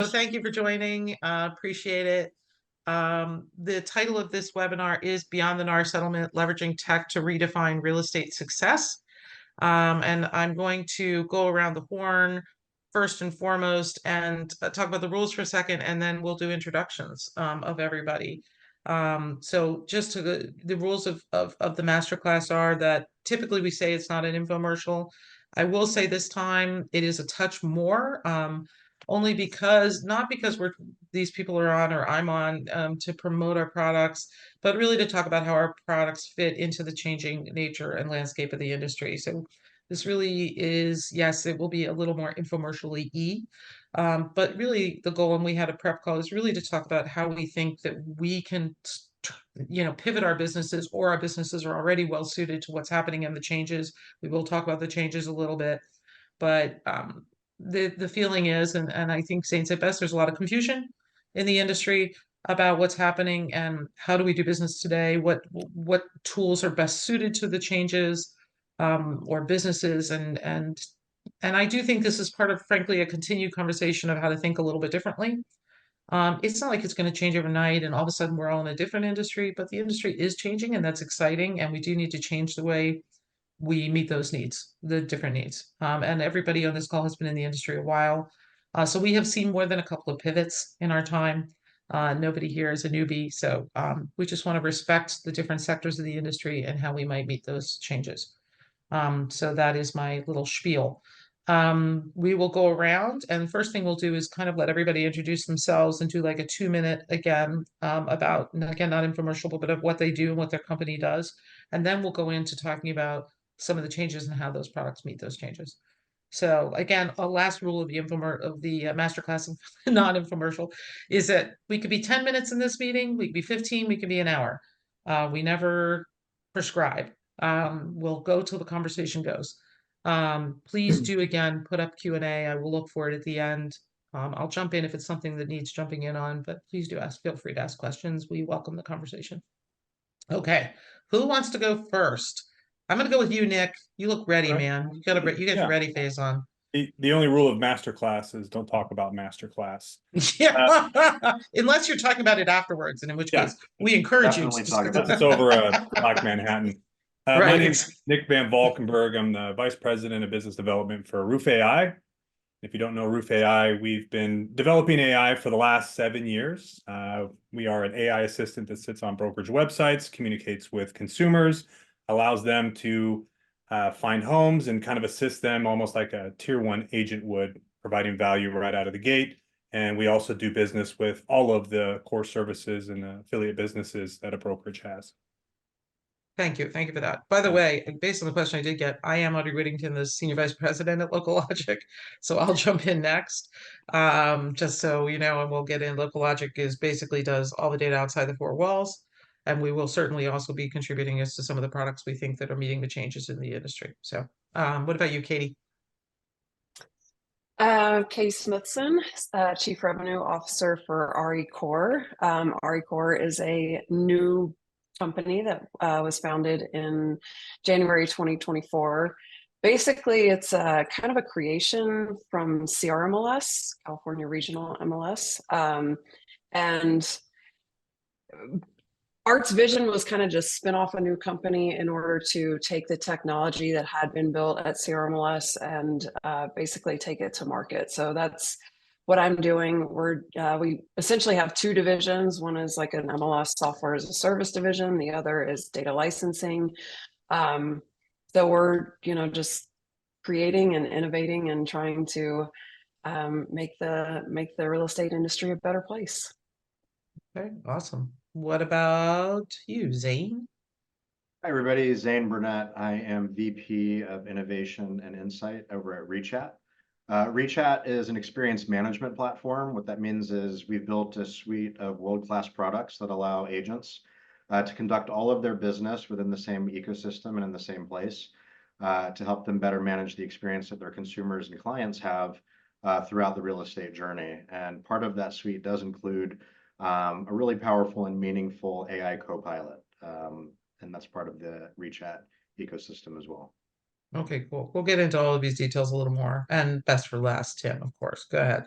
thank you for joining. Appreciate it. The title of this webinar is Beyond the NAR Settlement, Leveraging Tech to Redefine Real Estate Success. And I'm going to go around the horn first and foremost and talk about the rules for a second, and then we'll do introductions of everybody. So just to the rules of the masterclass are that typically we say it's not an infomercial. I will say this time it is a touch more, only because, not because these people are on or I'm on to promote our products, but really to talk about how our products fit into the changing nature and landscape of the industry. So this really is, yes, it will be a little more infomercial-y, but really the goal when we had a prep call is really to talk about how we think that we can pivot our businesses, or our businesses are already well suited to what's happening and the changes. We will talk about the changes a little bit, but the feeling is, and I think Zane said best, there's a lot of confusion in the industry about what's happening and how do we do business today, what tools are best suited to the changes, or businesses, and I do think this is part of, frankly, a continued conversation of how to think a little bit differently. It's not like it's going to change overnight and all of a sudden we're all in a different industry, but the industry is changing and that's exciting. And we do need to change the way we meet those needs, the different needs. And everybody on this call has been in the industry a while. So we have seen more than a couple of pivots in our time. Nobody here is a newbie. So we just want to respect the different sectors of the industry and how we might meet those changes. So that is my little spiel. We will go around, and first thing we'll do is kind of let everybody introduce themselves and do like a 2-minute again about, again, not infomercial, but of what they do and what their company does. And then we'll go into talking about some of the changes and how those products meet those changes. So again, a last rule of the masterclass of non-infomercial is that we could be 10 minutes in this meeting, we could be 15, we could be an hour. We never prescribe. We'll go till the conversation goes. Please do, again, put up Q&A. I will look for it at the end. I'll jump in if it's something that needs jumping in on, but please do feel free to ask questions. We welcome the conversation. Okay, who wants to go first? I'm going to go with you, Nick. You look ready, man. You got your ready face on. The only rule of masterclass is don't talk about masterclass. Yeah, unless you're talking about it afterwards, and in which case we encourage you to talk about it. It's over a Black Manhattan. Right. My name's Nick Van Valkenburg. I'm the Vice President of Business Development for Roof AI. If you don't know Roof AI, we've been developing AI for the last 7 years. We are an AI assistant that sits on brokerage websites, communicates with consumers, allows them to find homes and kind of assist them almost like a tier 1 agent would, providing value right out of the gate. And we also do business with all of the core services and affiliate businesses that a brokerage has. Thank you. Thank you for that. By the way, based on the question I did get, I am Audrey Whittington, the Senior Vice President at Local Logic. So I'll jump in next. Just so you know, and we'll get in. Local Logic basically does all the data outside the 4 walls. And we will certainly also be contributing as to some of the products we think that are meeting the changes in the industry. So what about you, Katie? Katie Smithson, Chief Revenue Officer for REcore. REcore is a new company that was founded in January 2024. Basically, it's kind of a creation from CRMLS, California Regional MLS. And Art's vision was kind of just spin off a new company in order to take the technology that had been built at CRMLS and basically take it to market. So that's what I'm doing. We essentially have 2 divisions. One is like an MLS software as a service division. The other is data licensing. So we're, just creating and innovating and trying to make the real estate industry a better place. Okay, awesome. What about you, Zane? Hi, everybody. Zane Burnett. I am VP of Innovation and Insight over at Rechat. Rechat is an experience management platform. What that means is we've built a suite of world-class products that allow agents to conduct all of their business within the same ecosystem and in the same place to help them better manage the experience that their consumers and clients have throughout the real estate journey. And part of that suite does include a really powerful and meaningful AI co-pilot. And that's part of the Rechat ecosystem as well. Okay, cool. We'll get into all of these details a little more. And best for last, Tim, of course. Go ahead.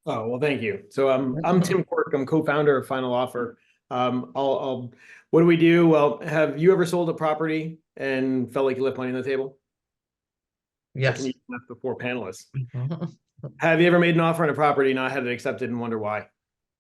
Oh, well, thank you. So I'm Tim Quirk. I'm co-founder of Final Offer. What do we do? Well, have you ever sold a property and felt like you left money on the table? I can Yes. use that before panelists. Have you ever made an offer on a property, not had it accepted, and wonder why?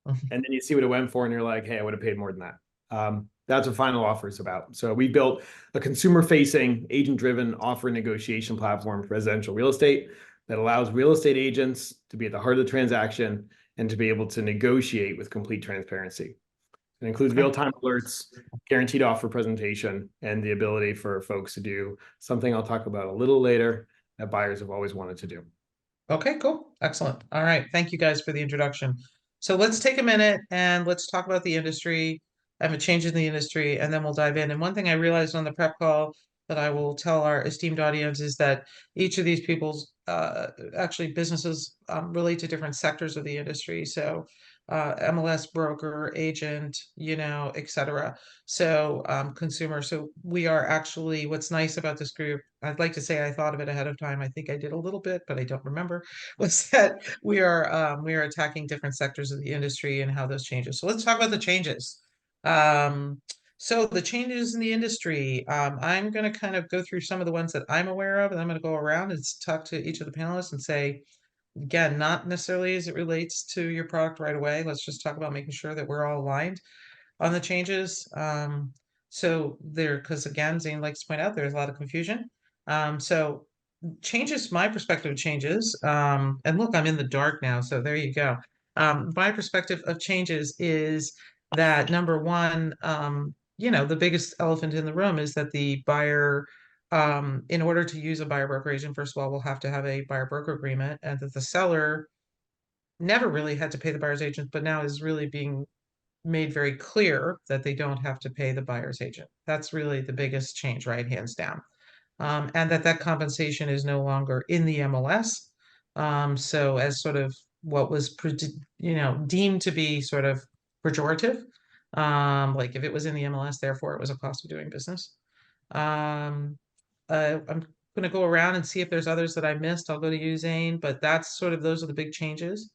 And then you see what it went for, and you're like, hey, I would have paid more than that. That's what Final Offer is about. So we built a consumer-facing, agent-driven offer negotiation platform for residential real estate that allows real estate agents to be at the heart of the transaction and to be able to negotiate with complete transparency. It includes real-time alerts, guaranteed offer presentation, and the ability for folks to do something I'll talk about a little later that buyers have always wanted to do. Okay, cool. Excellent. All right. Thank you guys for the introduction. So let's take a minute and let's talk about the industry and the changes in the industry, and then we'll dive in. And one thing I realized on the prep call that I will tell our esteemed audience is that each of these people's actually businesses relate to different sectors of the industry. So MLS, broker, agent, et cetera. So consumer. So we are actually, what's nice about this group, I'd like to say I thought of it ahead of time. I think I did a little bit, but I don't remember, was that we are attacking different sectors of the industry and how those changes. So let's talk about the changes. So the changes in the industry, I'm going to kind of go through some of the ones that I'm aware of, and I'm going to go around and talk to each of the panelists and say, again, not necessarily as it relates to your product right away. Let's just talk about making sure that we're all aligned on the changes. So there, because again, Zane likes to point out there's a lot of confusion. So changes, my perspective of changes, and look, I'm in the dark now, so there you go. My perspective of changes is that number one, the biggest elephant in the room is that the buyer, in order to use a buyer broker agent, first of all, will have to have a buyer broker agreement, and that the seller never really had to pay the buyer's agent, but now is really being made very clear that they don't have to pay the buyer's agent. That's really the biggest change, right? Hands down. And that compensation is no longer in the MLS. So as sort of what was, deemed to be sort of pejorative, like if it was in the MLS, therefore it was a cost of doing business. I'm going to go around and see if there's others that I missed. I'll go to you, Zane, but those are the big changes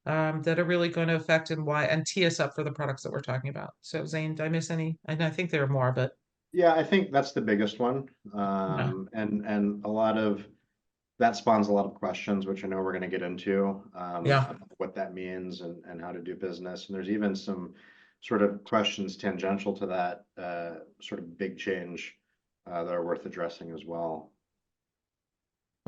that are really going to affect and tee us up for the products that we're talking about. So Zane, did I miss any? And I think there are more, but Yeah, I think that's the biggest one. yeah. And a lot of that spawns a lot of questions, which I know we're going to get into, Yeah. what that means and how to do business. And there's even some sort of questions tangential to that sort of big change that are worth addressing as well.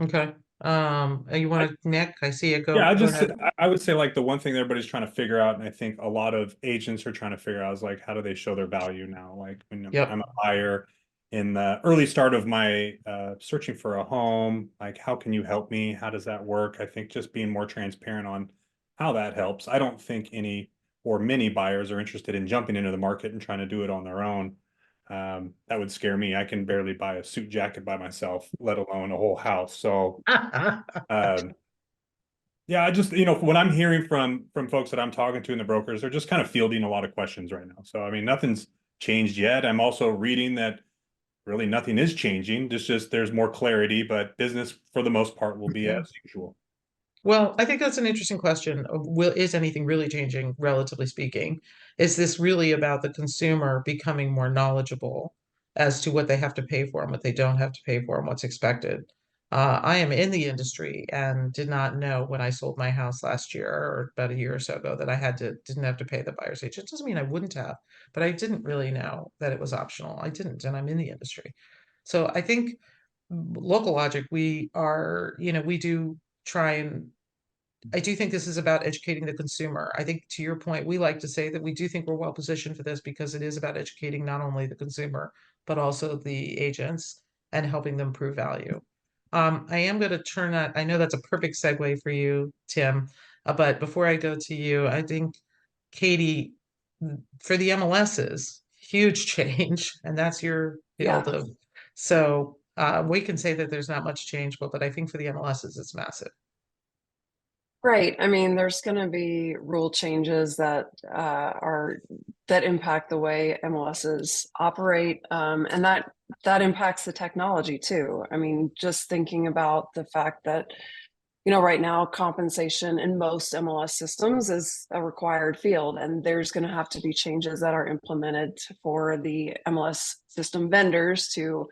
Okay. You want to, Nick? I see you go. Yeah, Go ahead. I would say like the one thing that everybody's trying to figure out, and I think a lot of agents are trying to figure out is like, how do they show their value now? Like when Yep. I'm a buyer in the early start of my searching for a home, like how can you help me? How does that work? I think just being more transparent on how that helps. I don't think many buyers are interested in jumping into the market and trying to do it on their own. That would scare me. I can barely buy a suit jacket by myself, let alone a whole house. So yeah, I just, what I'm hearing from folks that I'm talking to in the brokers, they're just kind of fielding a lot of questions right now. So, I mean, nothing's changed yet. I'm also reading that really nothing is changing. Just there's more clarity, but business for the most part will be as usual. Well, I think that's an interesting question. Is anything really changing, relatively speaking? Is this really about the consumer becoming more knowledgeable as to what they have to pay for and what they don't have to pay for and what's expected? I am in the industry and did not know when I sold my house last year or about a year or so ago that I didn't have to pay the buyer's agent. It doesn't mean I wouldn't have, but I didn't really know that it was optional. I didn't, and I'm in the industry. So I think local logic, we do try and I do think this is about educating the consumer. I think to your point, we like to say that we do think we're well positioned for this because it is about educating not only the consumer, but also the agents and helping them prove value. I am going to turn that, I know that's a perfect segue for you, Tim, but before I go to you, I think Katie, for the MLSs, huge change, and that's your field of. So we can say that there's not much change, but I think for the MLSs, it's massive. Right. I mean, there's going to be rule changes that that impact the way MLSs operate, and that impacts the technology too. I mean, just thinking about the fact that right now compensation in most MLS systems is a required field, and there's going to have to be changes that are implemented for the MLS system vendors to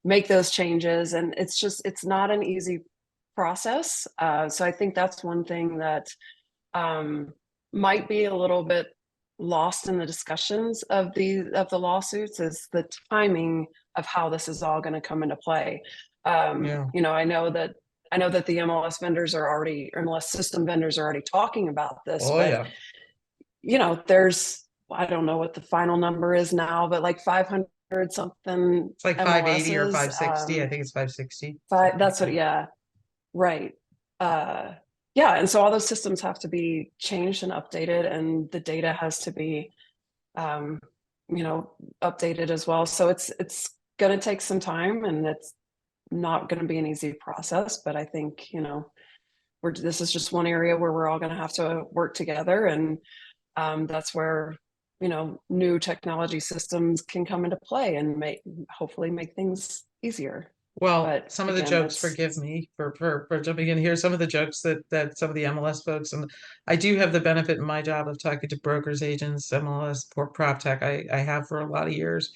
make those changes. And it's not an easy process. So I think that's one thing that might be a little bit lost in the discussions of the lawsuits, is the timing of how this is all going to come into play. Yeah. I know that the MLS system vendors are already talking about this, Oh, but yeah. there's, I don't know what the final number is now, but like 500 something. It's like 580 or MLSs, 560. I think it's 560. that's what, yeah, right. Yeah, and so all those systems have to be changed and updated, and the data has to be, updated as well. So it's going to take some time, and it's not going to be an easy process. But I think this is just one area where we're all going to have to work together, and that's where new technology systems can come into play and hopefully make things easier. Well, But some of the again, jokes, forgive me for jumping in here, some of the jokes that some of the MLS folks, and I do have the benefit in my job of talking to brokers, agents, MLS, prop tech, I have for a lot of years.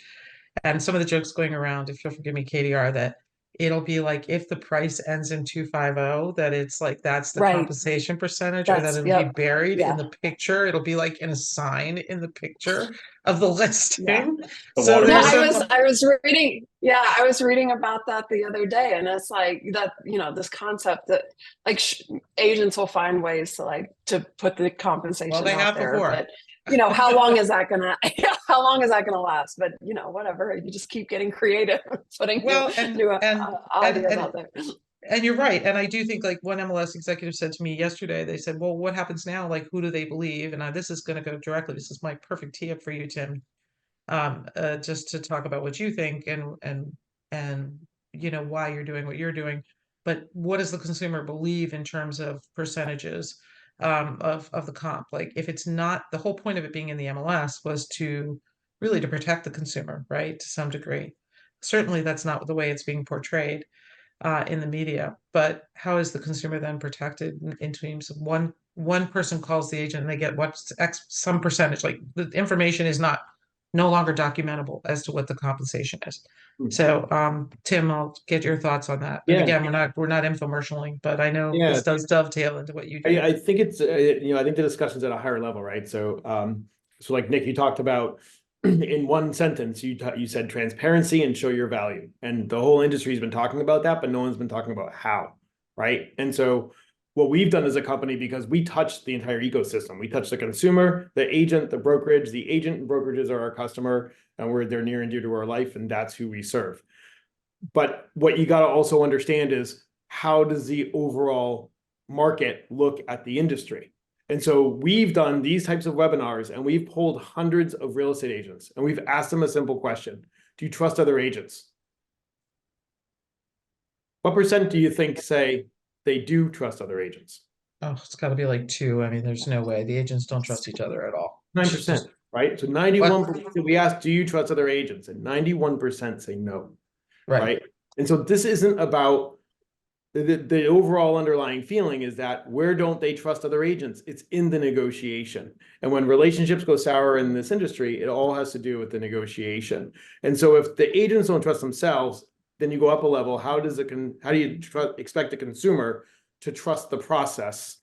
And some of the jokes going around, if you'll forgive me, Katie, are that it'll be like if the price ends in 250, that it's like that's the right. compensation percentage, or that That's, it'll be yep. buried Yeah. in the picture. It'll be like in a sign in the picture of the listing. Yeah. The So water- No, there's I was reading about that the other day, and it's like that, this concept that like agents will find ways to put the compensation they out have there, before. but how long is that gonna last? But whatever, you just keep getting creative, putting new ideas out there. And you're right. And I do think, like, one MLS executive said to me yesterday, they said, well, what happens now? Like, who do they believe? And this is going to go directly. This is my perfect tee up for you, Tim. Just to talk about what you think and why you're doing what you're doing. But what does the consumer believe in terms of percentages of the comp? Like, if it's not, the whole point of it being in the MLS was to protect the consumer, right? To some degree. Certainly that's not the way it's being portrayed in the media. But how is the consumer then protected in terms of one person calls the agent and they get some percentage? Like, the information is no longer documentable as to what the compensation is. So Tim, I'll get your thoughts on that. And again, we're not infomercialing, but I know this does dovetail into what you do. I think it's I think the discussion's at a higher level, right? So so like Nick, you talked about in one sentence, you said transparency and show your value, and the whole industry's been talking about that, but no one's been talking about how, right? And so what we've done as a company, because we touch the entire ecosystem, we touch the consumer, the agent, the brokerage. The agent and brokerages are our customer, and they're near and dear to our life, and that's who we serve. But what you got to also understand is, how does the overall market look at the industry? And so we've done these types of webinars, and we've polled hundreds of real estate agents, and we've asked them a simple question: do you trust other agents? What percent do you think say they do trust other agents? Oh, it's got to be like 2. I mean, there's no way. The agents don't trust each other at all. 9%, right? So 91%, we asked, do you trust other agents? And 91% say no, right? And so this isn't about the overall underlying feeling is that where don't they trust other agents? It's in the negotiation. And when relationships go sour in this industry, it all has to do with the negotiation. And so if the agents don't trust themselves, then you go up a level. How do you expect the consumer to trust the process?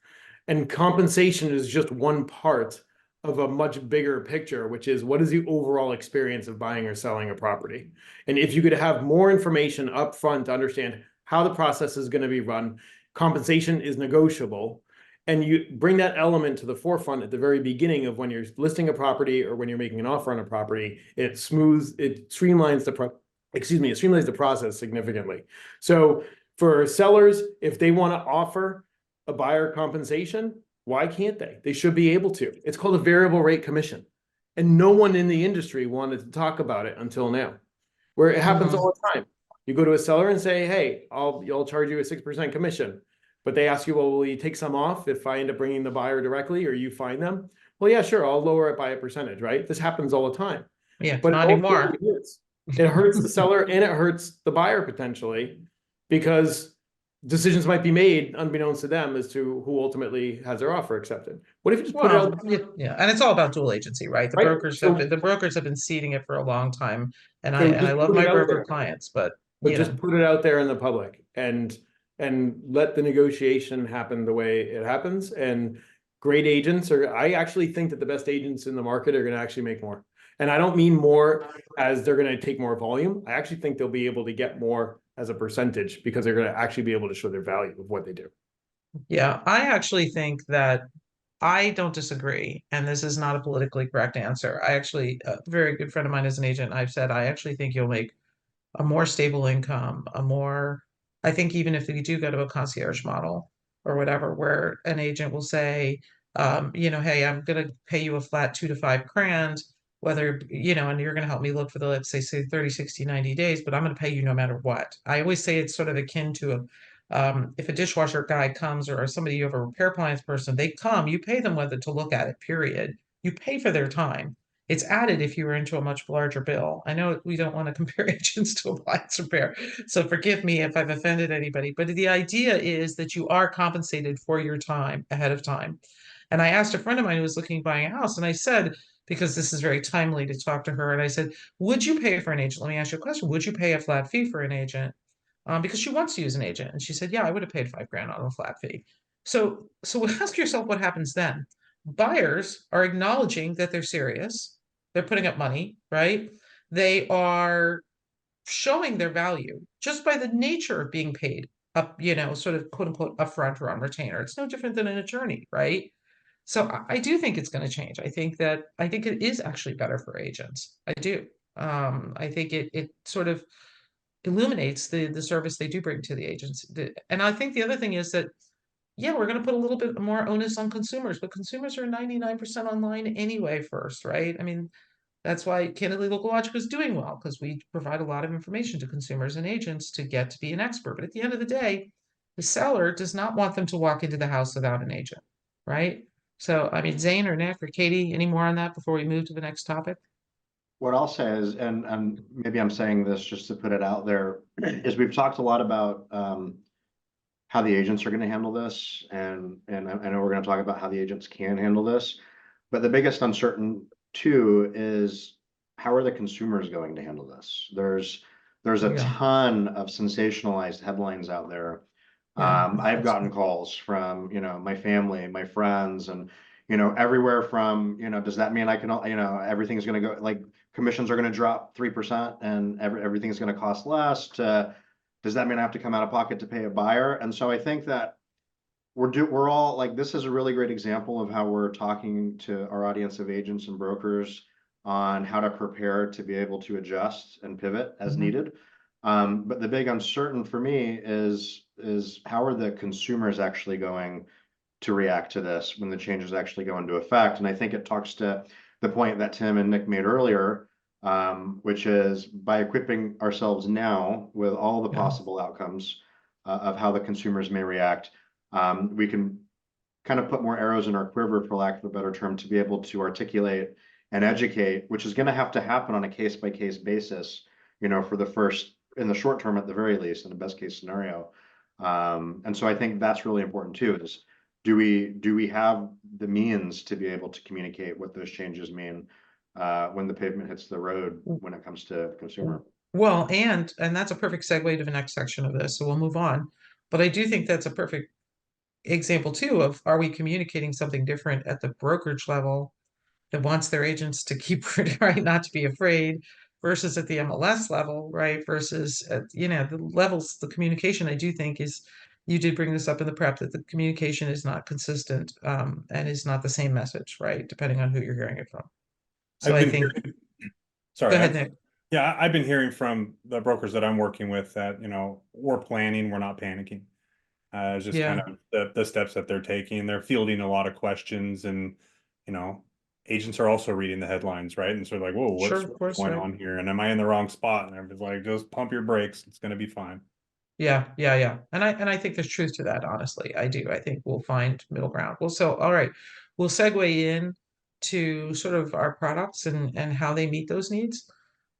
And compensation is just one part of a much bigger picture, which is, what is the overall experience of buying or selling a property? And if you could have more information up front to understand how the process is going to be run, compensation is negotiable, and you bring that element to the forefront at the very beginning of when you're listing a property or when you're making an offer on a property, it streamlines the process significantly. So for sellers, if they want to offer a buyer compensation, why can't they? They should be able to. It's called a variable rate commission. And no one in the industry wanted to talk about it until now, where it happens all the time. You go to a seller and say, hey, I'll charge you a 6% commission. But they ask you, well, will you take some off if I end up bringing the buyer directly, or you find them? Well, yeah, sure, I'll lower it by a percentage, right? This happens all the time. Yeah, but not anymore. It hurts the seller and it hurts the buyer potentially, because decisions might be made unbeknownst to them as to who ultimately has their offer accepted. What if you just put it out Well, yeah, and it's all about dual agency, right? right? So, The brokers have been seeding it for a long time, and so I just love put my it out broker there, clients, but but you just know, put it out there in the public and let the negotiation happen the way it happens. And great agents are, I actually think that the best agents in the market are going to actually make more. And I don't mean more as they're going to take more volume. I actually think they'll be able to get more as a percentage because they're going to actually be able to show their value of what they do. yeah, I actually think that I don't disagree, and this is not a politically correct answer. I actually, a very good friend of mine is an agent. I've said I actually think you'll make a more stable income, I think even if you do go to a concierge model or whatever, where an agent will say, hey, I'm going to pay you a flat 2 to 5 grand, whether, and you're going to help me look for the, let's say 30, 60, 90 days, but I'm going to pay you no matter what. I always say it's sort of akin to if a dishwasher guy comes or somebody, you have a repair appliance person, they come, you pay them whether to look at it, period. You pay for their time. It's added if you were into a much larger bill. I know we don't want to compare agents to appliance repair, so forgive me if I've offended anybody, but the idea is that you are compensated for your time ahead of time. And I asked a friend of mine who was looking at buying a house, and I said, because this is very timely to talk to her, and I said, would you pay for an agent? Let me ask you a question. Would you pay a flat fee for an agent? Because she wants to use an agent. And she said, yeah, I would have paid 5 grand on a flat fee. So ask yourself what happens then. Buyers are acknowledging that they're serious. They're putting up money, right? They are showing their value just by the nature of being paid up, sort of quote unquote upfront or on retainer. It's no different than an attorney, right? So I do think it's going to change. I think it is actually better for agents. I do. I think it sort of illuminates the service they do bring to the agents. And I think the other thing is that, yeah, we're going to put a little bit more onus on consumers, but consumers are 99% online anyway first, right? I mean, that's why Candidly Local Logic is doing well, because we provide a lot of information to consumers and agents to get to be an expert. But at the end of the day, the seller does not want them to walk into the house without an agent, right? So, I mean, Zane or Nick or Katie, any more on that before we move to the next topic? What I'll say is, and maybe I'm saying this just to put it out there, is we've talked a lot about how the agents are going to handle this, and I know we're going to talk about how the agents can handle this, but the biggest uncertain too is how are the consumers going to handle this? There's a Yeah, ton of sensationalized headlines out there. yeah. I've gotten calls from, my family, my friends, and, everywhere from, does that mean I can, everything's going to go, like, commissions are going to drop 3% and everything's going to cost less, to, does that mean I have to come out of pocket to pay a buyer? And so I think that we're all like, this is a really great example of how we're talking to our audience of agents and brokers on how to prepare to be able to adjust and pivot as needed. But the big uncertain for me is how are the consumers actually going to react to this when the changes actually go into effect? And I think it talks to the point that Tim and Nick made earlier, which is by equipping ourselves now with all the possible outcomes of how the consumers may react, we can kind of put more arrows in our quiver, for lack of a better term, to be able to articulate and educate, which is going to have to happen on a case by case basis, for the first, in the short term, at the very least, in the best case scenario. And so I think that's really important too, is do we have the means to be able to communicate what those changes mean when the pavement hits the road when it comes to consumer? Well, and that's a perfect segue to the next section of this, so we'll move on. But I do think that's a perfect example too of, are we communicating something different at the brokerage level that wants their agents to keep right, not to be afraid, versus at the MLS level, right? Versus at, the levels, the communication, I do think is, you did bring this up in the prep, that the communication is not consistent, and is not the same message, right? Depending on who you're hearing it from. So I think, Sorry, go ahead, Nick. yeah, I've been hearing from the brokers that I'm working with that, we're planning, we're not panicking. It's just kind of the steps that they're taking. They're fielding a lot of questions, and, agents are also reading the headlines, right? And so like, whoa, what's going on here? And am I in the wrong spot? And everybody's like, just pump your brakes. It's going to be fine. Yeah. And I think there's truth to that, honestly. I do. I think we'll find middle ground. Well, so all right. We'll segue in to sort of our products and how they meet those needs.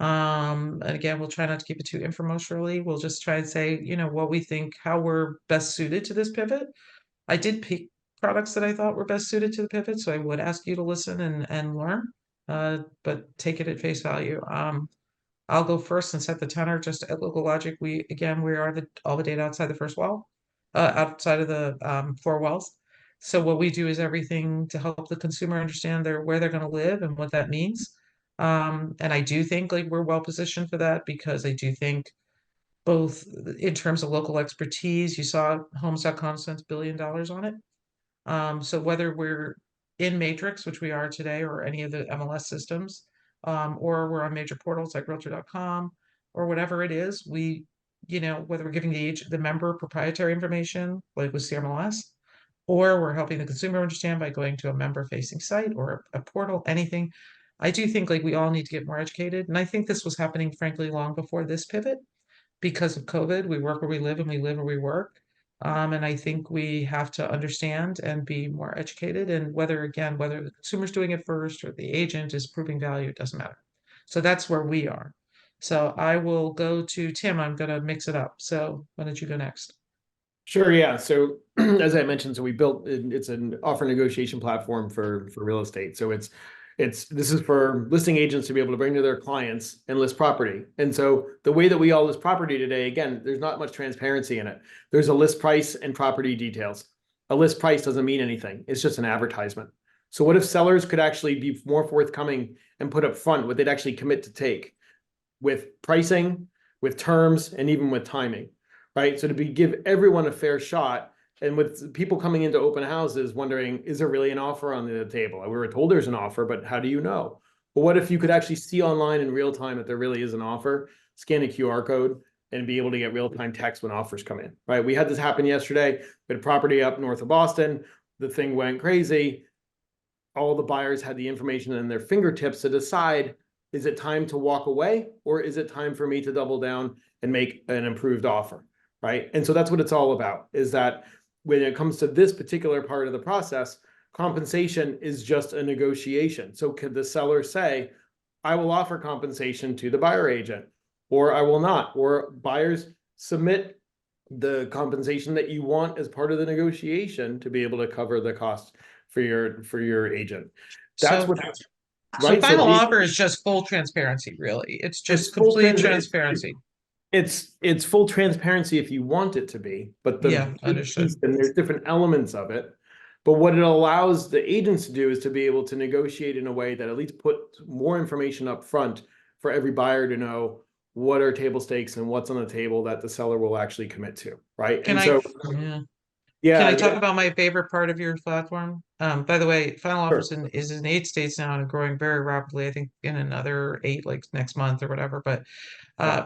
And again, we'll try not to keep it too infomercially. We'll just try and say, you know, what we think, how we're best suited to this pivot. I did pick products that I thought were best suited to the pivot, so I would ask you to listen and learn, but take it at face value. I'll go first and set the tenor. Just at Local Logic, we are all the data outside the first wall, outside of the four walls. So what we do is everything to help the consumer understand where they're going to live and what that means. And I do think like we're well positioned for that, because I do think both in terms of local expertise, you saw Homes.com spent $1 billion on it. So whether we're in Matrix, which we are today, or any of the MLS systems, or we're on major portals like Realtor.com or whatever it is, we, you know, whether we're giving the member proprietary information like with CMLS, or we're helping the consumer understand by going to a member-facing site or a portal, anything. I do think like we all need to get more educated, and I think this was happening, frankly, long before this pivot because of COVID. We work where we live and we live where we work. And I think we have to understand and be more educated. And whether the consumer's doing it first or the agent is proving value, it doesn't matter. So that's where we are. So I will go to Tim. I'm going to mix it up. So why don't you go next? Sure, yeah. So as I mentioned, so we built it's an offer negotiation platform for real estate. So this is for listing agents to be able to bring to their clients and list property. And so the way that we all list property today, again, there's not much transparency in it. There's a list price and property details. A list price doesn't mean anything. It's just an advertisement. So what if sellers could actually be more forthcoming and put up front what they'd actually commit to take with pricing, with terms, and even with timing, right? So give everyone a fair shot. And with people coming into open houses wondering, is there really an offer on the table? We were told there's an offer, but how do you know? But what if you could actually see online in real time that there really is an offer, scan a QR code, and be able to get real-time text when offers come in, right? We had this happen yesterday. We had a property up north of Boston. The thing went crazy. All the buyers had the information in their fingertips to decide, is it time to walk away, or is it time for me to double down and make an improved offer, right? And so that's what it's all about, is that when it comes to this particular part of the process, compensation is just a negotiation. So could the seller say, I will offer compensation to the buyer agent, or I will not, or buyers submit the compensation that you want as part of the negotiation to be able to cover the cost for your agent. That's what happens. So Right? final offer is just full transparency, really. It's just complete transparency. It's full transparency if you want it to be, but understood. And there's different elements of it. But what it allows the agents to do is to be able to negotiate in a way that at least put more information up front for every buyer to know what are table stakes and what's on the table that the seller will actually commit to, right? Can I talk about my favorite part of your platform? By the way, Final Offers is in 8 states now and growing very rapidly. I think in another 8, like next month or whatever. But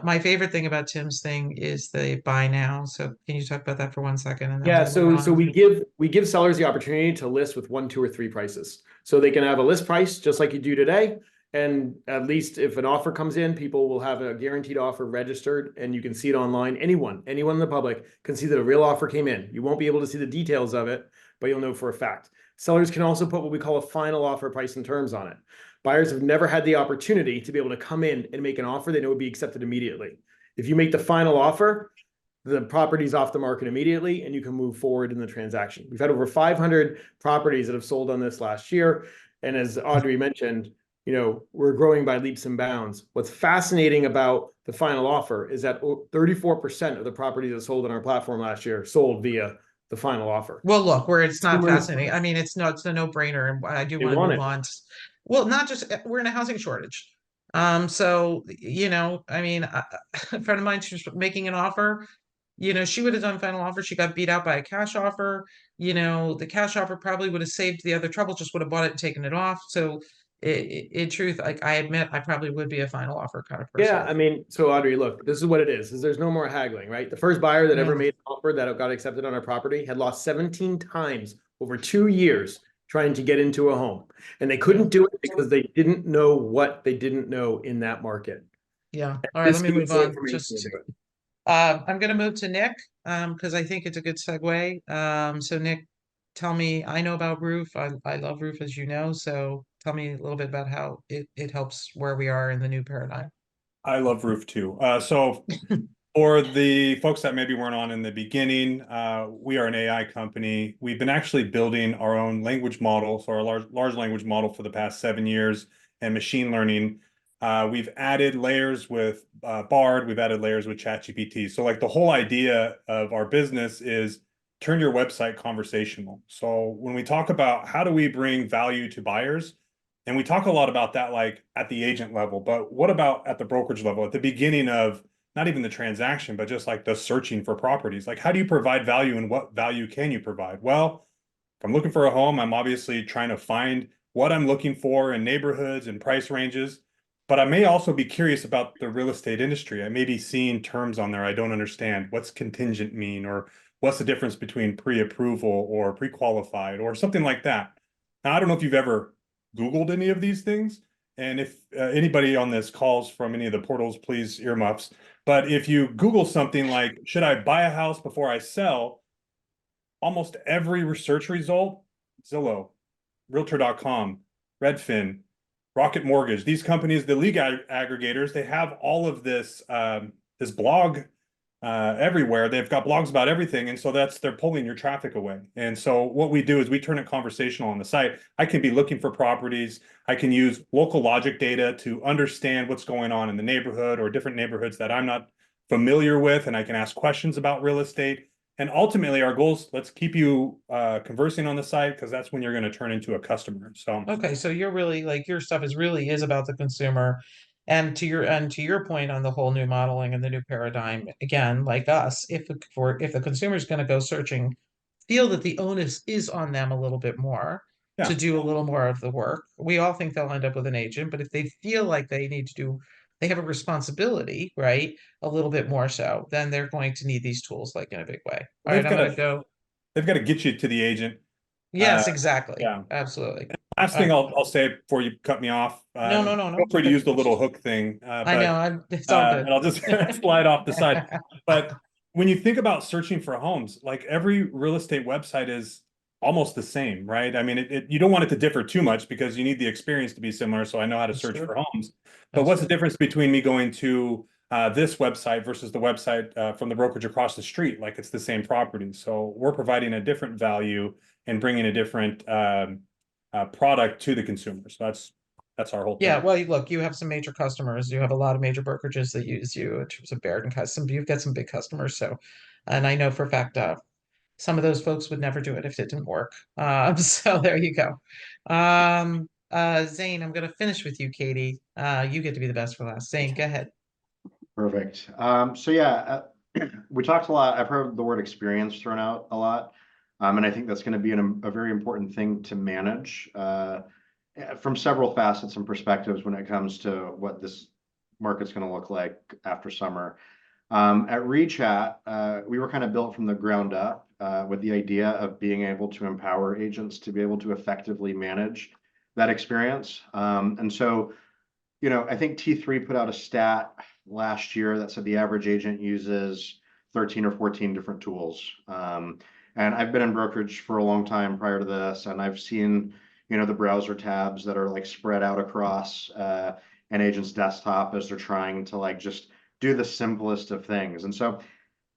my favorite thing about Tim's thing is the buy now. So can you talk about that for 1 second? And then so we give sellers the opportunity to list with 1, 2, or 3 prices. So they can have a list price just like you do today. And at least if an offer comes in, people will have a guaranteed offer registered and you can see it online. Anyone in the public can see that a real offer came in. You won't be able to see the details of it, but you'll know for a fact. Sellers can also put what we call a final offer price and terms on it. Buyers have never had the opportunity to be able to come in and make an offer they know would be accepted immediately. If you make the final offer, the property's off the market immediately and you can move forward in the transaction. We've had over 500 properties that have sold on this last year. And as Audrey mentioned, we're growing by leaps and bounds. What's fascinating about the final offer is that 34% of the properties that sold on our platform last year sold via the final offer. Well, look, where it's not fascinating. I mean, it's a no-brainer, and I do want to move on. Well, not just we're in a housing shortage. So I mean, a friend of mine, she was making an offer. She would have done final offer. She got beat out by a cash offer. The cash offer probably would have saved the other trouble, just would have bought it and taken it off. So in truth, like I admit, I probably would be a final offer kind of person. Yeah, I mean, so Audrey, look, this is what it is there's no more haggling, right? The first buyer that ever made an offer that got accepted on our property had lost 17 times over 2 years trying to get into a home. And they couldn't do it because they didn't know what they didn't know in that market. Yeah. All right, let me move on. I'm going to move to Nick because I think it's a good segue. So Nick, tell me, I know about Roof. I love Roof, as you know. So tell me a little bit about how it helps where we are in the new paradigm. I love Roof too. So for the folks that maybe weren't on in the beginning, we are an AI company. We've been actually building our own language model, so our large language model for the past 7 years, and machine learning. We've added layers with Bard. We've added layers with ChatGPT. So like the whole idea of our business is turn your website conversational. So when we talk about how do we bring value to buyers, and we talk a lot about that like at the agent level, but what about at the brokerage level, at the beginning of not even the transaction, but just like the searching for properties? Like, how do you provide value and what value can you provide? Well, if I'm looking for a home, I'm obviously trying to find what I'm looking for in neighborhoods and price ranges, but I may also be curious about the real estate industry. I may be seeing terms on there I don't understand. What's contingent mean? Or what's the difference between pre-approval or pre-qualified or something like that? Now, I don't know if you've ever Googled any of these things. And if anybody on this calls from any of the portals, please earmuffs. But if you Google something like, should I buy a house before I sell? Almost every research result, Zillow, Realtor.com, Redfin, Rocket Mortgage, these companies, the lead aggregators, they have all of this, this blog everywhere. They've got blogs about everything. And so they're pulling your traffic away. And so what we do is we turn it conversational on the site. I can be looking for properties. I can use local logic data to understand what's going on in the neighborhood or different neighborhoods that I'm not familiar with. And I can ask questions about real estate. And ultimately our goal is let's keep you conversing on the site, because that's when you're going to turn into a customer. So Okay, so you're really like your stuff is about the consumer. And to your point on the whole new modeling and the new paradigm, again, like us, if the consumer is going to go searching, feel that the onus is on them a little bit more yeah, to do a little more of the work. We all think they'll end up with an agent, but if they feel like they have a responsibility, right? A little bit more so, then they're going to need these tools like in a big way. All right, I'm going to go. they've got to get you to the agent. Yes, exactly. Yeah. Absolutely. Last thing I'll say before you cut me off. No, no, no, Feel no. free to use the little hook thing, I know. It's all good. and I'll just slide off the side. But when you think about searching for homes, like every real estate website is almost the same, right? I mean, you don't want it to differ too much because you need the experience to be similar. So I know how to That's search true. for homes. But That's what's the true. difference between me going to this website versus the website from the brokerage across the street? Like it's the same property. So we're providing a different value and bringing a different product to the consumer. So that's our whole Yeah, thing. well, look, you have some major customers. You have a lot of major brokerages that use you in terms of Baird and custom. You've got some big customers. So, and I know for a fact, some of those folks would never do it if it didn't work. So there you go. Zane, I'm going to finish with you, Katie. You get to be the best for last. Zane, go ahead. Perfect. So yeah, we talked a lot. I've heard the word experience thrown out a lot. And I think that's going to be a very important thing to manage from several facets and perspectives when it comes to what this market's going to look like after summer. At Rechat, we were kind of built from the ground up with the idea of being able to empower agents to be able to effectively manage that experience. And so, you know, I think T3 put out a stat last year that said the average agent uses 13 or 14 different tools. And I've been in brokerage for a long time prior to this, and I've seen, you know, the browser tabs that are like spread out across an agent's desktop as they're trying to like just do the simplest of things. And so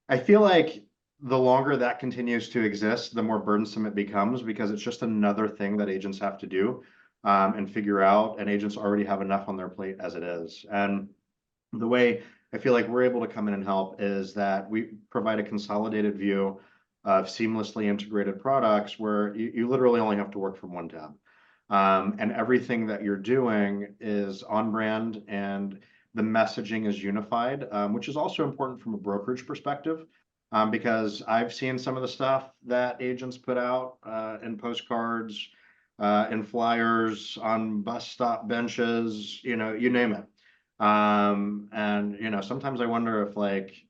I feel like the longer that continues to exist, the more burdensome it becomes, because it's just another thing that agents have to do and figure out, and agents already have enough on their plate as it is. And the way I feel like we're able to come in and help is that we provide a consolidated view of seamlessly integrated products where you literally only have to work from one tab. And everything that you're doing is on brand and the messaging is unified, which is also important from a brokerage perspective, because I've seen some of the stuff that agents put out in postcards, in flyers, on bus stop benches, you know, you name it. And, you know, sometimes I wonder if like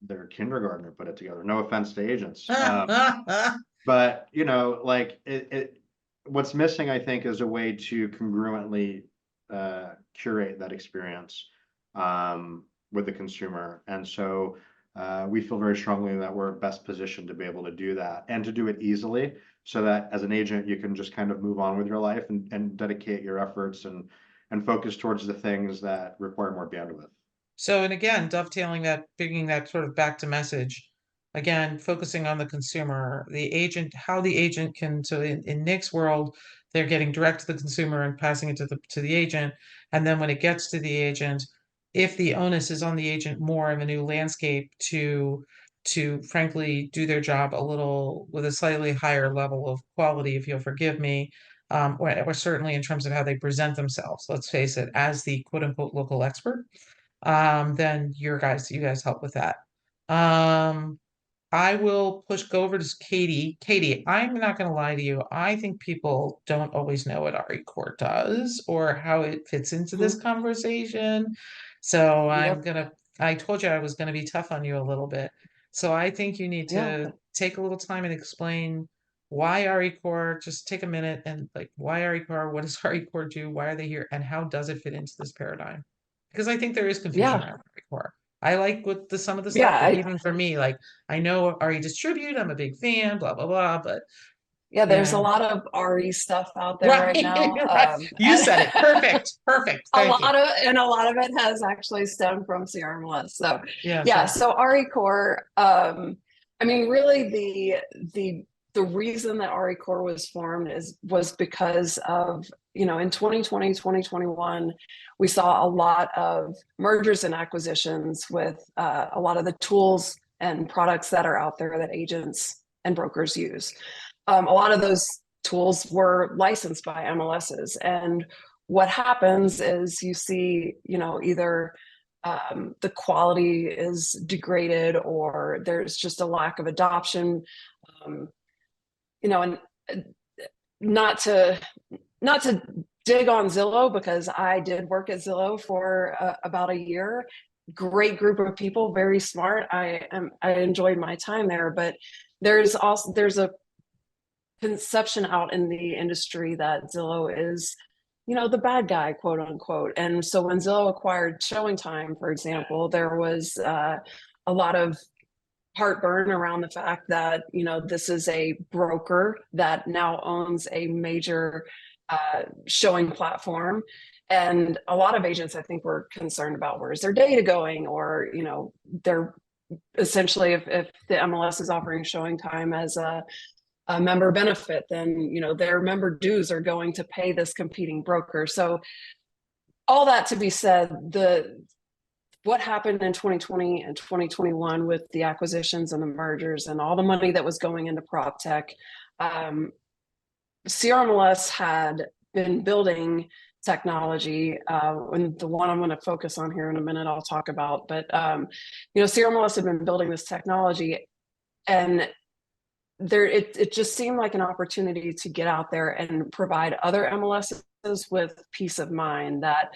their kindergartner put it together. No offense to agents. But, you know, like what's missing, I think, is a way to congruently curate that experience with the consumer. And so we feel very strongly that we're best positioned to be able to do that and to do it easily, so that as an agent, you can just kind of move on with your life and dedicate your efforts and focus towards the things that require more bandwidth. So, and again, dovetailing that, bringing that sort of back to message, again, focusing on the consumer, the agent, how the agent can, so in Nick's world, they're getting direct to the consumer and passing it to the agent. And then when it gets to the agent, if the onus is on the agent more of a new landscape to frankly do their job a little with a slightly higher level of quality, if you'll forgive me, or certainly in terms of how they present themselves, let's face it, as the quote unquote local expert, then you guys help with that. I will go over to Katie. Katie, I'm not going to lie to you. I think people don't always know what REcore does or how it fits into this conversation. So I told you I was going to be tough on you a little bit. So I think you need to take a little time and explain why REcore. Just take a minute and like, why REcore? What does REcore do? Why are they here? And how does it fit into this paradigm? Because I think there is confusion around REcore. I like what some of the stuff, but even for me, like I know RE Distribute, I'm a big fan, blah blah blah. But there's a lot of RE stuff out there right now. Right. You said it. Perfect. A lot of it has actually stemmed from CRMLS. So so REcore, I mean, really the reason that REcore was formed was because of, in 2020, 2021, we saw a lot of mergers and acquisitions with a lot of the tools and products that are out there that agents and brokers use. A lot of those tools were licensed by MLSs. And what happens is you see, either the quality is degraded or there's just a lack of adoption. And not to dig on Zillow, because I did work at Zillow for about a year. Great group of people, very smart. I enjoyed my time there, but there's a conception out in the industry that Zillow is, the bad guy, quote unquote. And so when Zillow acquired ShowingTime, for example, there was a lot of heartburn around the fact that, this is a broker that now owns a major showing platform. And a lot of agents, I think, were concerned about where's their data going, or, they're essentially, if the MLS is offering ShowingTime as a member benefit, then, their member dues are going to pay this competing broker. So all that to be said, what happened in 2020 and 2021 with the acquisitions and the mergers and all the money that was going into prop tech, CRMLS had been building technology, and the one I'm going to focus on here in a minute I'll talk about, but CRMLS had been building this technology, and it just seemed like an opportunity to get out there and provide other MLSs with peace of mind that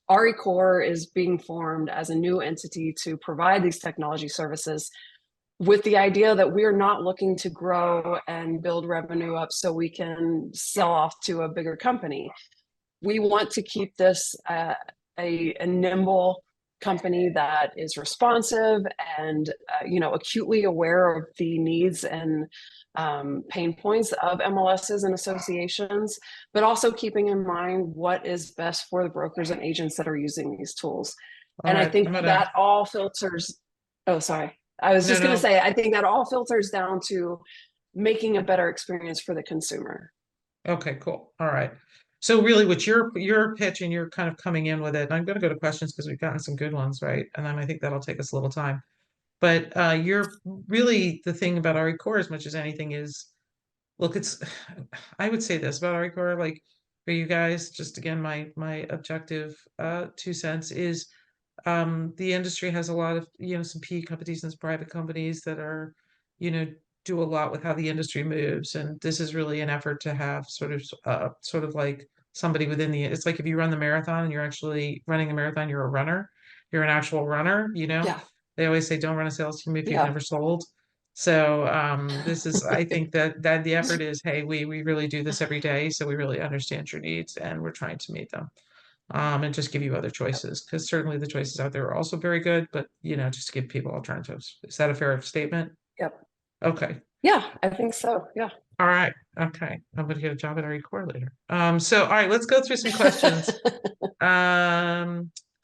REcore is being formed as a new entity to provide these technology services, with the idea that we're not looking to grow and build revenue up so we can sell off to a bigger company. We want to keep this a nimble company that is responsive and acutely aware of the needs and pain points of MLSs and associations, but also keeping in mind what is best for the brokers and agents that are using these tools. And I think that all filters. Oh, sorry. I was just going to say, I think that all filters down to making a better experience for the consumer. Okay, cool. All right. So really what your pitch, and you're kind of coming in with it, and I'm going to go to questions because we've gotten some good ones, right? And then I think that'll take us a little time. But you're really, the thing about REcore as much as anything is, look, I would say this about REcore, like for you guys, just again, my objective 2 cents is the industry has a lot of, some PE companies and some private companies that are, do a lot with how the industry moves. And this is really an effort to have sort of like somebody within it's like if you run the marathon and you're actually running the marathon, you're a runner, you're an actual runner, Yeah. They always say, don't run a sales team if you've never sold. So this is, I think that the effort is, hey, we really do this every day. So we really understand your needs and we're trying to meet them. And just give you other choices, because certainly the choices out there are also very good, but just to give people alternatives. Is that a fair statement? Yep. Okay. Yeah, I think so. Yeah. All right. Okay. I'm going to get a job at REcore later. So, all right, let's go through some questions.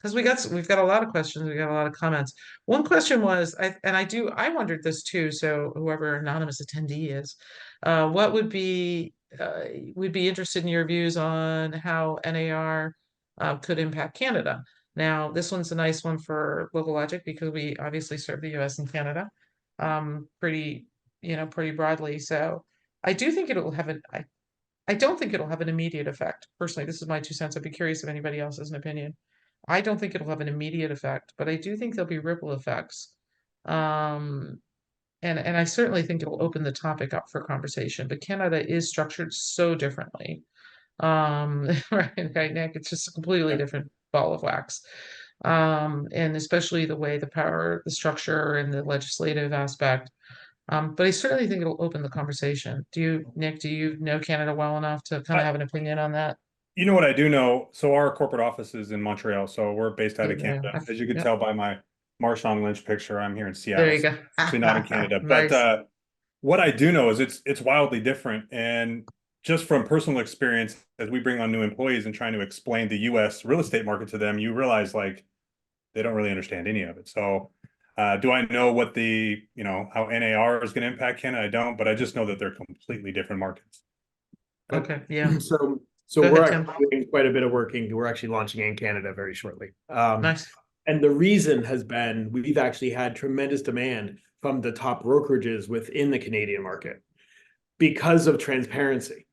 because we've got a lot of questions, we got a lot of comments. One question was, I wondered this too. So whoever anonymous attendee is, what would be we'd be interested in your views on how NAR could impact Canada. Now, this one's a nice one for Local Logic because we obviously serve the U.S. and Canada pretty broadly. So I do think it'll have I don't think it'll have an immediate effect. Personally, this is my 2 cents. I'd be curious if anybody else has an opinion. I don't think it'll have an immediate effect, but I do think there'll be ripple effects. And I certainly think it'll open the topic up for conversation. But Canada is structured so differently. Right, Nick? It's just a completely different ball of wax. And especially the way the power, the structure, and the legislative aspect. But I certainly think it'll open the conversation. Nick, do you know Canada well enough to kind of have an opinion on that? You know what I do know? So our corporate office is in Montreal, so we're based out of Yeah, Canada. As you can tell by my Marshawn Lynch picture, I'm here in Seattle. there you go. Actually not in Canada. Nice. But what I do know is it's wildly different. And just from personal experience, as we bring on new employees and trying to explain the US real estate market to them, you realize like they don't really understand any of it. So do I know what how NAR is going to impact Canada? I don't, but I just know that they're completely different markets. Okay, yeah. So Go we're ahead, Tim. actually doing quite a bit of working. We're actually launching in Canada very shortly. Nice. And the reason has been we've actually had tremendous demand from the top brokerages within the Canadian market because of transparency.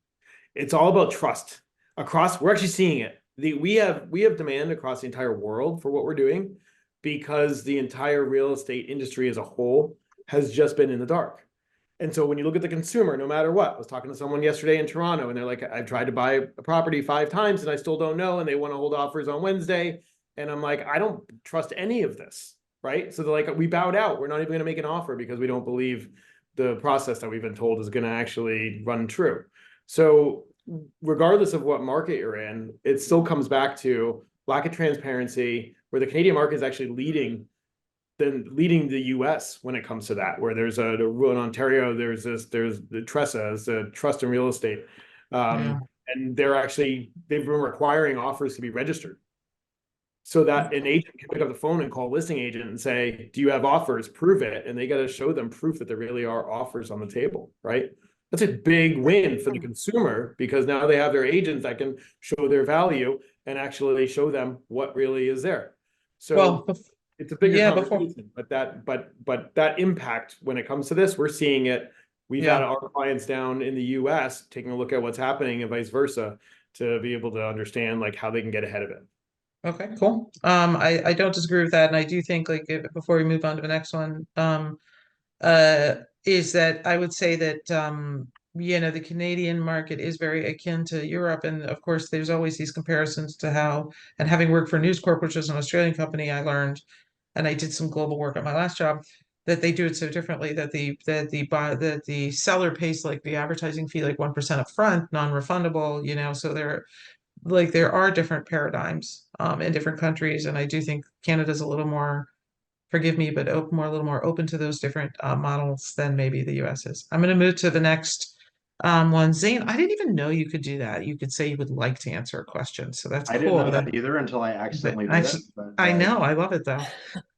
It's all about trust across. We're actually seeing it. We have demand across the entire world for what we're doing because the entire real estate industry as a whole has just been in the dark. And so when you look at the consumer, no matter what, I was talking to someone yesterday in Toronto and they're like, I've tried to buy a property 5 times and I still don't know. And they want to hold offers on Wednesday. And I'm like, I don't trust any of this, right? So they're like, we bowed out. We're not even going to make an offer because we don't believe the process that we've been told is going to actually run true. So regardless of what market you're in, it still comes back to lack of transparency, where the Canadian market is actually leading the US when it comes to that, where there's a rule in Ontario, there's the TRESA, is the trust in real estate. And they've been requiring offers to be registered so that an agent can pick up the phone and call a listing agent and say, do you have offers? Prove it. And they got to show them proof that there really are offers on the table, right? That's a big win for the consumer because now they have their agents that can show their value and actually show them what really is there. So it's a bigger conversation, but that impact when it comes to this, we're seeing it. We've had our clients down in the US taking a look at what's happening and vice versa to be able to understand like how they can get ahead of it. Okay, cool. I don't disagree with that, and I do think before we move on to the next one, is that I would say that the Canadian market is very akin to Europe, and of course, there's always these comparisons to how. And having worked for News Corp, which is an Australian company, I learned, and I did some global work at my last job, that they do it so differently that the seller pays like the advertising fee like 1% up front, non-refundable. So there are different paradigms in different countries, and I do think Canada's a little more, forgive me, but a little more open to those different models than maybe the US is. I'm going to move to the next one. Zane, I didn't even know you could do that. You could say you would like to answer a question, so that's I cool. didn't know that either until I accidentally did it. But, I know, I love it though.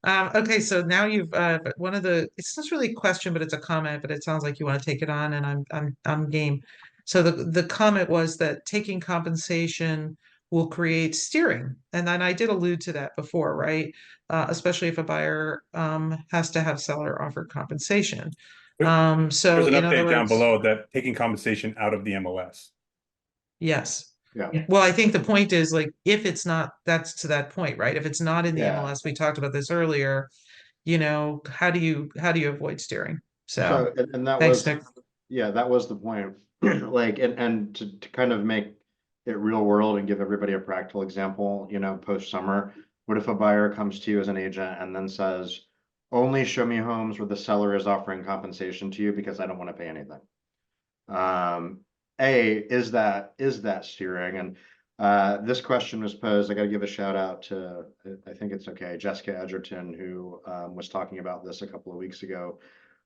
Okay, so now you've it's not really a question, but it's a comment, but it sounds like you want to take it on, and I'm game. So the comment was that taking compensation will create steering, and then I did allude to that before, right? Especially if a buyer has to have seller offered compensation. So there's an in other update down words, below that taking compensation out of the MLS. yes. Yeah. Well, I think the point is like if it's not, that's to that point, right? If it's not in the MLS, we talked about this earlier, how do you avoid steering? So and that thanks, was Nick. that was the point. Like and to kind of make it real world and give everybody a practical example, post summer, what if a buyer comes to you as an agent and then says, only show me homes where the seller is offering compensation to you because I don't want to pay anything. Is that steering? And this question was posed. I got to give a shout out to, I think it's okay, Jessica Edgerton, who was talking about this a couple of weeks ago.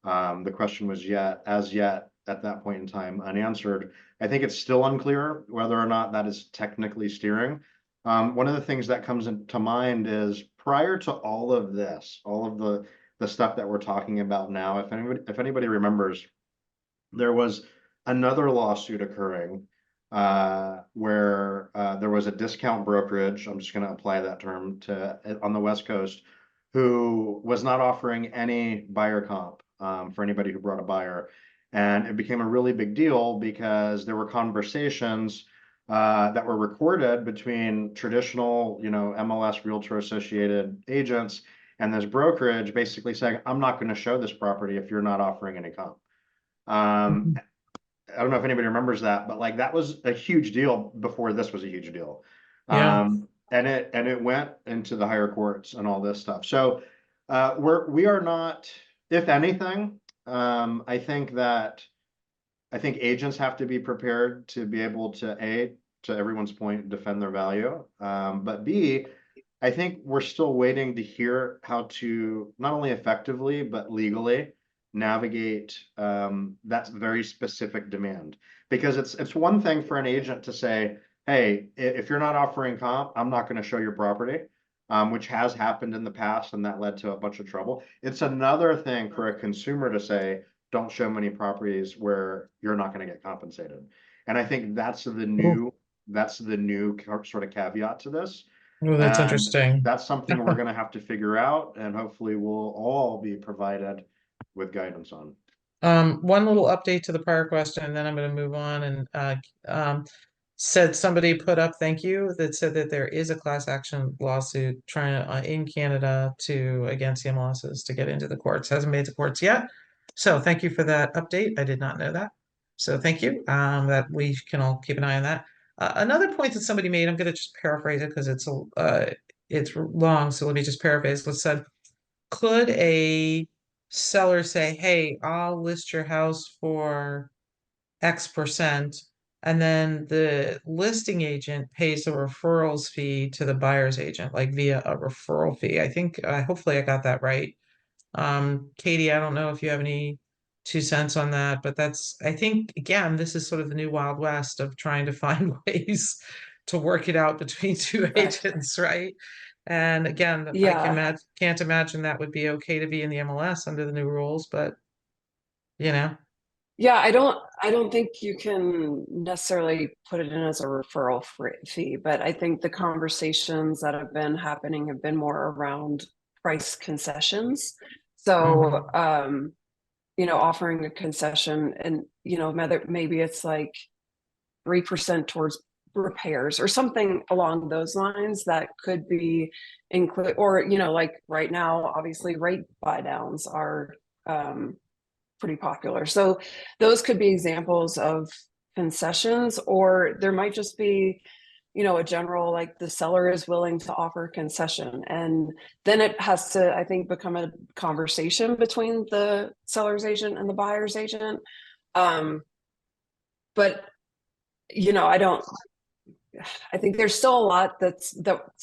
The question was as yet at that point in time unanswered. I think it's still unclear whether or not that is technically steering. One of the things that comes into mind is prior to all of this, all of the stuff that we're talking about now, if anybody remembers, there was another lawsuit occurring where there was a discount brokerage, I'm just going to apply that term to on the West Coast, who was not offering any buyer comp for anybody who brought a buyer. And it became a really big deal because there were conversations that were recorded between traditional, MLS Realtor Associated agents and this brokerage basically saying, I'm not going to show this property if you're not offering any comp. I don't know if anybody remembers that, but like that was a huge deal before this was a huge deal. Yeah. And it went into the higher courts and all this stuff. So we are not, if anything, I think agents have to be prepared to be able to A, to everyone's point, defend their value. But B, I think we're still waiting to hear how to not only effectively, but legally navigate that very specific demand. Because it's one thing for an agent to say, hey, if you're not offering comp, I'm not going to show your property, which has happened in the past, and that led to a bunch of trouble. It's another thing for a consumer to say, don't show many properties where you're not going to get compensated. And I think that's the new sort of caveat to this. Oh, that's And interesting. that's something we're going to have to figure out, and hopefully we'll all be provided with guidance on. One little update to the prior question, and then I'm going to move on. And said somebody put up, thank you, that said that there is a class action lawsuit trying in Canada against the MLSs to get into the courts. Hasn't made the courts yet. So thank you for that update. I did not know that. So thank you. That we can all keep an eye on that. Another point that somebody made, I'm going to just paraphrase it because it's long. So let me just paraphrase. Let's say, could a seller say, hey, I'll list your house for X%, and then the listing agent pays a referrals fee to the buyer's agent, like via a referral fee. I think, hopefully I got that right. Katie, I don't know if you have any 2 cents on that, but I think, again, this is sort of the new Wild West of trying to find ways to work it out between two agents, right? And again, I can't imagine that would be okay to be in the MLS under the new rules, but Yeah, I don't think you can necessarily put it in as a referral fee, but I think the conversations that have been happening have been more around price concessions. So, offering a concession and, maybe it's like 3% towards repairs or something along those lines that could be included, or, like right now, obviously rate buy downs are, pretty popular. So those could be examples of concessions, or there might just be, a general, like the seller is willing to offer a concession. And then it has to, I think, become a conversation between the seller's agent and the buyer's agent. But, I think there's still a lot that's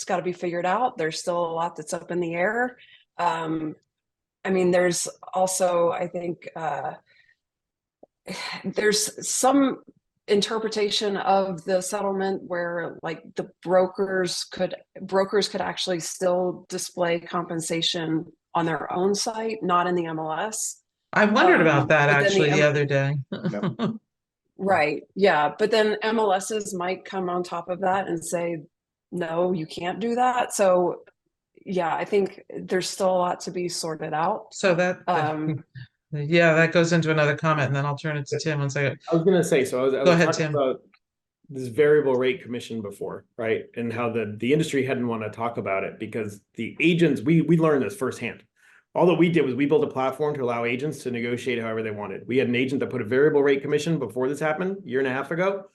got to be figured out. There's still a lot that's up in the air. There's also, I think, there's some interpretation of the settlement where like the brokers could actually still display compensation on their own site, not in the MLS. I wondered about that actually the other day. Right. Yeah. But then MLSs might come on top of that and say, no, you can't do that. So yeah, I think there's still a lot to be sorted out. So that goes into another comment, and then I'll turn it to Tim once I was going to say, so I was ahead, talking Tim. about this variable rate commission before, right? And how the industry hadn't want to talk about it because the agents, we learned this firsthand. All that we did was we built a platform to allow agents to negotiate however they wanted. We had an agent that put a variable rate commission before this happened, a year and a half ago.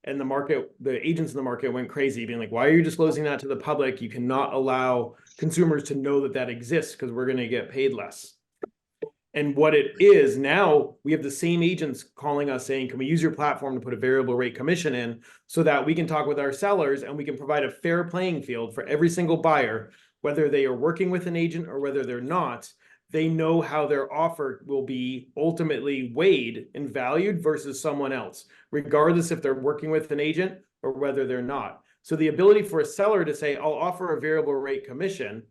And the agents in the market went crazy, being like, why are you disclosing that to the public? You cannot allow consumers to know that exists because we're going to get paid less. And what it is now, we have the same agents calling us saying, can we use your platform to put a variable rate commission in so that we can talk with our sellers and we can provide a fair playing field for every single buyer, whether they are working with an agent or whether they're not. They know how their offer will be ultimately weighed and valued versus someone else, regardless if they're working with an agent or whether they're not. So the ability for a seller to say, I'll offer a variable rate commission.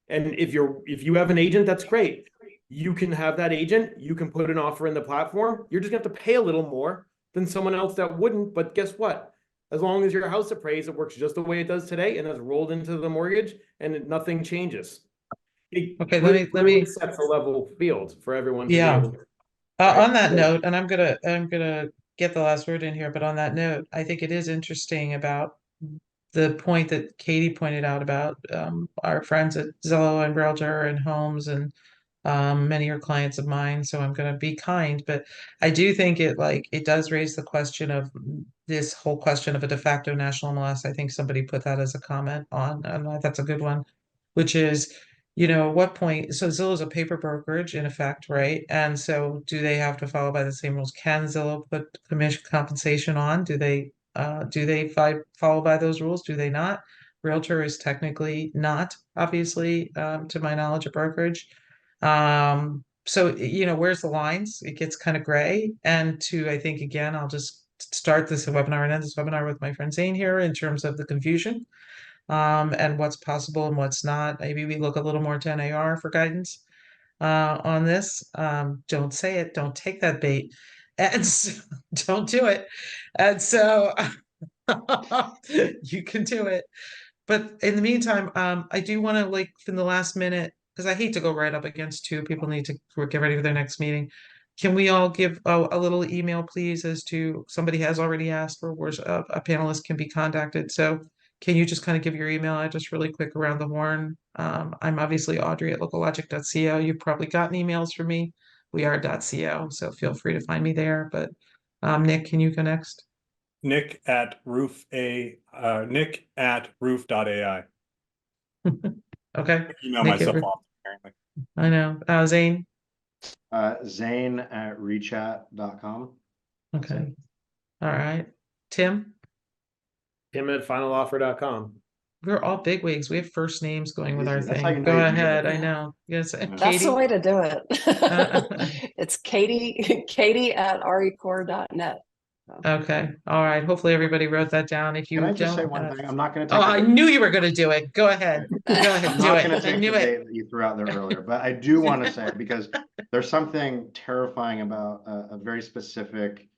And if you have an agent, that's great. You can have that agent, you can put an offer in the platform. You're just gonna have to pay a little more than someone else that wouldn't. But guess what? As long as your house appraised, it works just the way it does today and has rolled into the mortgage and nothing changes. Okay, It let me sets a level field for everyone to be Yeah. able to. Right. On that note, and I'm gonna get the last word in here, but on that note, I think it is interesting about the point that Katie pointed out about our friends at Zillow and Realtor and Homes, and many are clients of mine, so I'm gonna be kind, but I do think it does raise the question of this whole question of a de facto national MLS. I think somebody put that as a comment on, and that's a good one, which is, at what point, so Zillow's a paper brokerage in effect, right? And so do they have to follow by the same rules? Can Zillow put commission compensation on? Do they follow by those rules? Do they not? Realtor is technically not, obviously, to my knowledge, a brokerage. So, where's the lines? It gets kind of gray. And I think, again, I'll just start this webinar and end this webinar with my friend Zane here in terms of the confusion, and what's possible and what's not. Maybe we look a little more to NAR for guidance, on this. Don't say it. Don't take that bait. And so, don't do it. And so you can do it. But in the meantime, I do want to, in the last minute, because I hate to go right up against two. People need to get ready for their next meeting. Can we all give a little email, please, as to somebody has already asked for where a panelist can be contacted. So can you just kind of give your email address really quick around the horn? I'm obviously Audrey at locallogic.co. You've probably gotten emails from me. We are .co, so feel free to find me there. But Nick, can you go next? Nick at roof.ai. Okay. Email Nick myself at- off, apparently. I know. Zane? Zane at rechat.com. Okay. All right. Tim? Tim at finaloffer.com. We're all bigwigs. We have first names going with our Easy. That's how you thing. know Go you're doing ahead. it. I know. Yes. That's Katie? the way to do it. Uh, It's Katie at REcore.net. Okay. All right. Hopefully everybody wrote that down. If you Can I just say don't one have- thing? I'm not going to Oh, take. I knew you were going to do it. Go ahead. Go ahead. I'm Do not it. going to I take knew the it. bait that you threw out there earlier, but I do want to say, because there's something terrifying about a very specific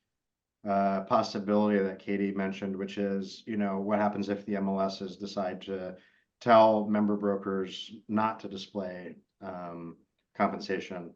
possibility that Katie mentioned, which is, what happens if the MLSs decide to tell member brokers not to display compensation.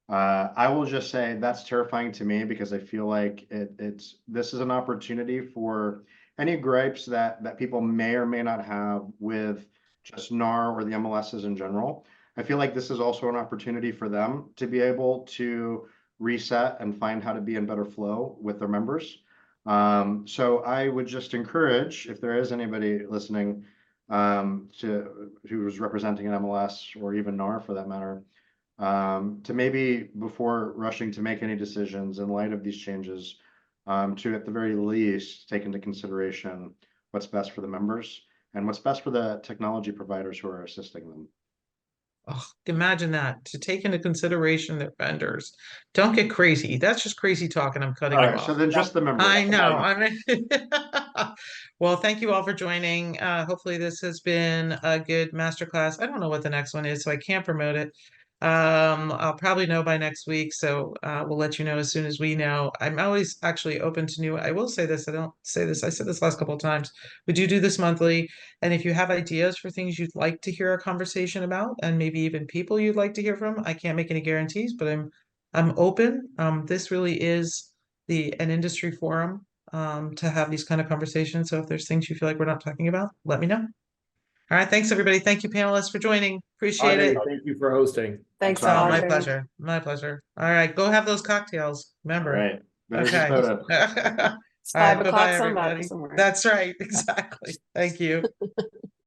I will just say that's terrifying to me, because I feel like this is an opportunity for any gripes that people may or may not have with just NAR or the MLSs in general. I feel like this is also an opportunity for them to be able to reset and find how to be in better flow with their members. So I would just encourage, if there is anybody listening who is representing an MLS or even NAR for that matter, to maybe, before rushing to make any decisions in light of these changes, to at the very least take into consideration what's best for the members and what's best for the technology providers who are assisting them. Oh, imagine that, to take into consideration their vendors. Don't get crazy. That's just crazy talk, and I'm cutting All you right, off. so then just the members. I know. Well, thank you all for joining. Hopefully this has been a good masterclass. I don't know what the next one is, so I can't promote it. I'll probably know by next week, so we'll let you know as soon as we know. I'm always actually open to new. I will say this. I don't say this. I said this last couple of times. We do this monthly, and if you have ideas for things you'd like to hear a conversation about, and maybe even people you'd like to hear from, I can't make any guarantees, but I'm open. This really is an industry forum to have these kind of conversations. So if there's things you feel like we're not talking about, let me know. All right. Thanks, everybody. Thank you, panelists, for joining. Appreciate Audrey, it. thank you for hosting. Thanks, Oh, my Audrey. pleasure. My pleasure. All right. Go have those cocktails. All Remember. right. Better Okay. just vote. It's All right. 5 o'clock Bye-bye, somewhere. everybody. That's right. Exactly. Thank you.